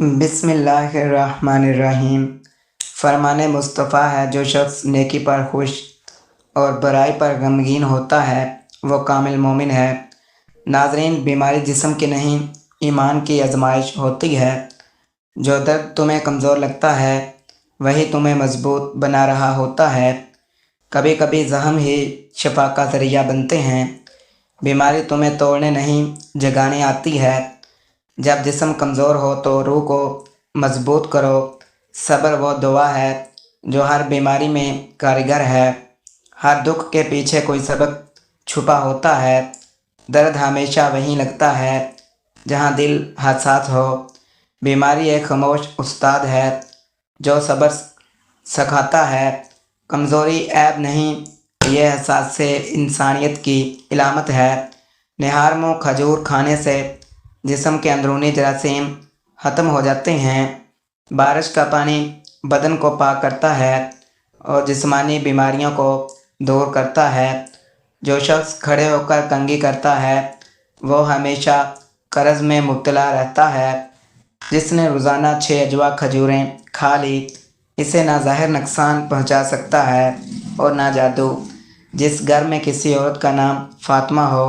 بسم اللہ الرحمن الرحیم۔ فرمان مصطفیٰ ہے جو شخص نیکی پر خوش اور برائی پر غمگین ہوتا ہے وہ کامل مومن ہے۔ ناظرین، بیماری جسم کی نہیں ایمان کی آزمائش ہوتی ہے۔ جو درد تمہیں کمزور لگتا ہے وہی تمہیں مضبوط بنا رہا ہوتا ہے۔ کبھی کبھی زخم ہی شفا کا ذریعہ بنتے ہیں۔ بیماری تمہیں توڑنے نہیں جگانے آتی ہے۔ جب جسم کمزور ہو تو روح کو مضبوط کرو۔ صبر وہ دعا ہے جو ہر بیماری میں کارگر ہے۔ ہر دکھ کے پیچھے کوئی سبب چھپا ہوتا ہے۔ درد ہمیشہ وہیں لگتا ہے جہاں دل حساس ہو۔ بیماری ایک خاموش استاد ہے جو صبر سکھاتا ہے۔ کمزوری عیب نہیں، یہ احساس سے انسانیت کی علامت ہے۔ نہار منہ کھجور کھانے سے جسم کے اندرونی جراثیم ختم ہو جاتے ہیں۔ بارش کا پانی بدن کو پاک کرتا ہے اور جسمانی بیماریوں کو دور کرتا ہے۔ جو شخص کھڑے ہو کر کنگھی کرتا ہے وہ ہمیشہ قرض میں مبتلا رہتا ہے۔ جس نے روزانہ 6 اجوا کھجوریں کھا لی اسے نہ ظاہر نقصان پہنچا سکتا ہے اور نہ جادو۔ جس گھر میں کسی عورت کا نام فاطمہ ہو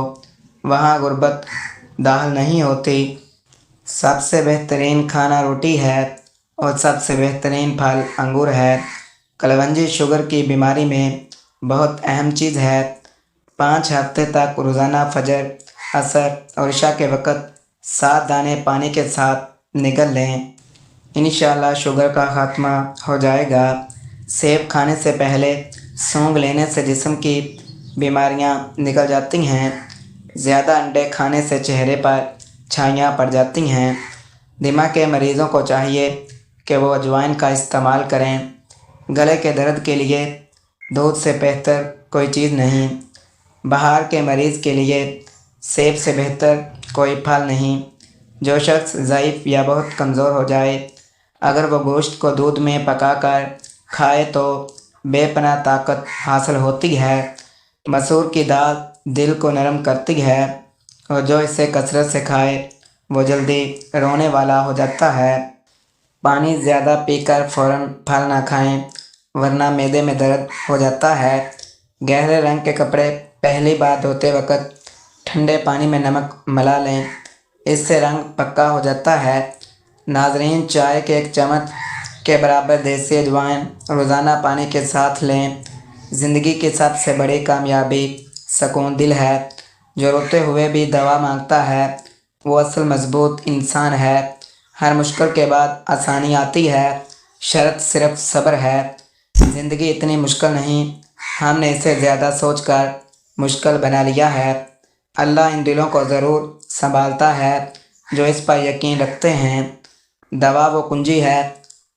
وہاں غربت داخل نہیں ہوتی۔ سب سے بہترین کھانا روٹی ہے اور سب سے بہترین پھل انگور ہے۔ کلونجی شوگر کی بیماری میں بہت اہم چیز ہے۔ 5 ہفتے تک روزانہ فجر، عصر اور عشاء کے وقت 7 دانے پانی کے ساتھ نگل لیں۔ انشاءاللہ شوگر کا خاتمہ ہو جائے گا۔ سیب کھانے سے پہلے سونگھ لینے سے جسم کی بیماریاں نکل جاتی ہیں۔ زیادہ انڈے کھانے سے چہرے پر چھائیاں پڑ جاتی ہیں۔ دماغ کے مریضوں کو چاہیے کہ وہ اجوائن کا استعمال کریں۔ گلے کے درد کے لیے دودھ سے بہتر کوئی چیز نہیں۔ بہار کے مریض کے لیے سیب سے بہتر کوئی پھل نہیں۔ جو شخص ضعیف یا بہت کمزور ہو جائے اگر وہ گوشت کو دودھ میں پکا کر کھائے تو بے پناہ طاقت حاصل ہوتی ہے۔ مسور کی دال دل کو نرم کرتی ہے اور جو اسے کثرت سے کھائے وہ جلدی رونے والا ہو جاتا ہے۔ پانی زیادہ پی کر فوراً پھل نہ کھائیں ورنہ معدے میں درد ہو جاتا ہے۔ گہرے رنگ کے کپڑے پہلی بار دھوتے وقت ٹھنڈے پانی میں نمک ملا لیں، اس سے رنگ پکا ہو جاتا ہے۔ ناظرین، چائے کے 1 چمچ کے برابر دیسی اجوائن روزانہ پانی کے ساتھ لیں۔ زندگی کی سب سے بڑی کامیابی سکون دل ہے۔ جو روتے ہوئے بھی دوا مانگتا ہے وہ اصل مضبوط انسان ہے۔ ہر مشکل کے بعد آسانی آتی ہے، شرط صرف صبر ہے۔ زندگی اتنی مشکل نہیں، ہم نے اسے زیادہ سوچ کر مشکل بنا لیا ہے۔ اللہ ان دلوں کو ضرور سنبھالتا ہے جو اس پر یقین رکھتے ہیں۔ دوا وہ کنجی ہے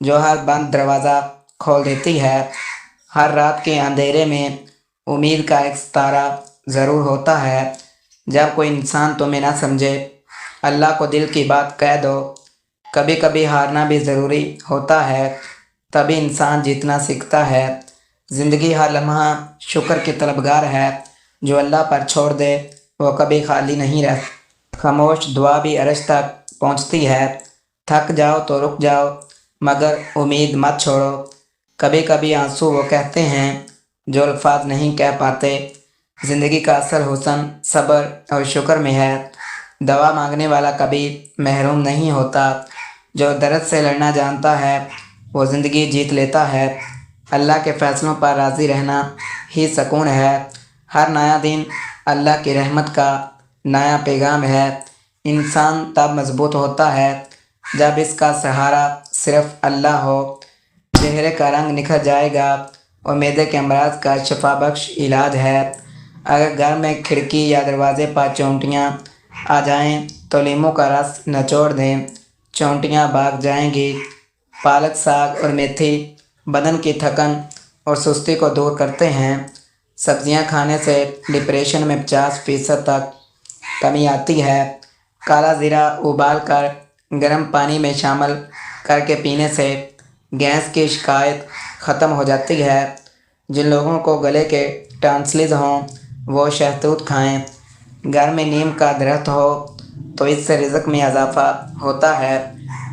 جو ہر بند دروازہ کھول دیتی ہے۔ ہر رات کے اندھیرے میں امید کا ایک ستارہ ضرور ہوتا ہے۔ جب کوئی انسان تمہیں نہ سمجھے اللہ کو دل کی بات کہہ دو۔ کبھی کبھی ہارنا بھی ضروری ہوتا ہے، تبھی انسان جیتنا سیکھتا ہے۔ زندگی ہر لمحہ شکر کی طلبگار ہے۔ جو اللہ پر چھوڑ دے وہ کبھی خالی نہیں رہتا۔ خاموش دعا بھی عرش تک پہنچتی ہے۔ تھک جاؤ تو رک جاؤ مگر امید مت چھوڑو۔ کبھی کبھی آنسو وہ کہتے ہیں جو الفاظ نہیں کہہ پاتے۔ زندگی کا اصل حسن صبر اور شکر میں ہے۔ دوا مانگنے والا کبھی محروم نہیں ہوتا۔ جو درد سے لڑنا جانتا ہے وہ زندگی جیت لیتا ہے۔ اللہ کے فیصلوں پر راضی رہنا ہی سکون ہے۔ ہر نیا دن اللہ کی رحمت کا نیا پیغام ہے۔ انسان تب مضبوط ہوتا ہے جب اس کا سہارا صرف اللہ ہو۔ چہرے کا رنگ نکھر جائے گا اور معدے کے امراض کا شفا بخش علاج ہے۔ اگر گھر میں کھڑکی یا دروازے پر چونٹیاں آ جائیں تو لیموں کا رس نچوڑ دیں، چونٹیاں بھاگ جائیں گی۔ پالک، ساگ اور میتھی بدن کی تھکن اور سستی کو دور کرتے ہیں۔ سبزیاں کھانے سے ڈپریشن میں 50% تک کمی آتی ہے۔ کالا زیرہ ابال کر گرم پانی میں شامل کر کے پینے سے گیس کی شکایت ختم ہو جاتی ہے۔ جن لوگوں کو گلے کے ٹانسلز ہوں وہ شہتوت کھائیں۔ گھر میں نیم کا درخت ہو تو اس سے رزق میں اضافہ ہوتا ہے۔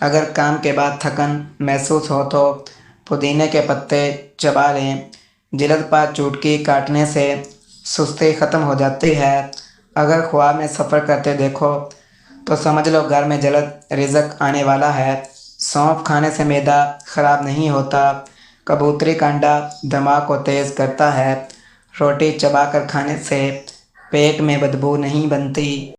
اگر کام کے بعد تھکن محسوس ہو تو پودینے کے پتے چبا لیں۔ جلد پر چوٹکی کاٹنے سے سستی ختم ہو جاتی ہے۔ اگر خواب میں سفر کرتے دیکھو تو سمجھ لو گھر میں جلد رزق آنے والا ہے۔ سونف کھانے سے معدہ خراب نہیں ہوتا۔ کبوتری کا انڈا دماغ کو تیز کرتا ہے۔ روٹی چبا کر کھانے سے پیٹ میں بدبو نہیں بنتی۔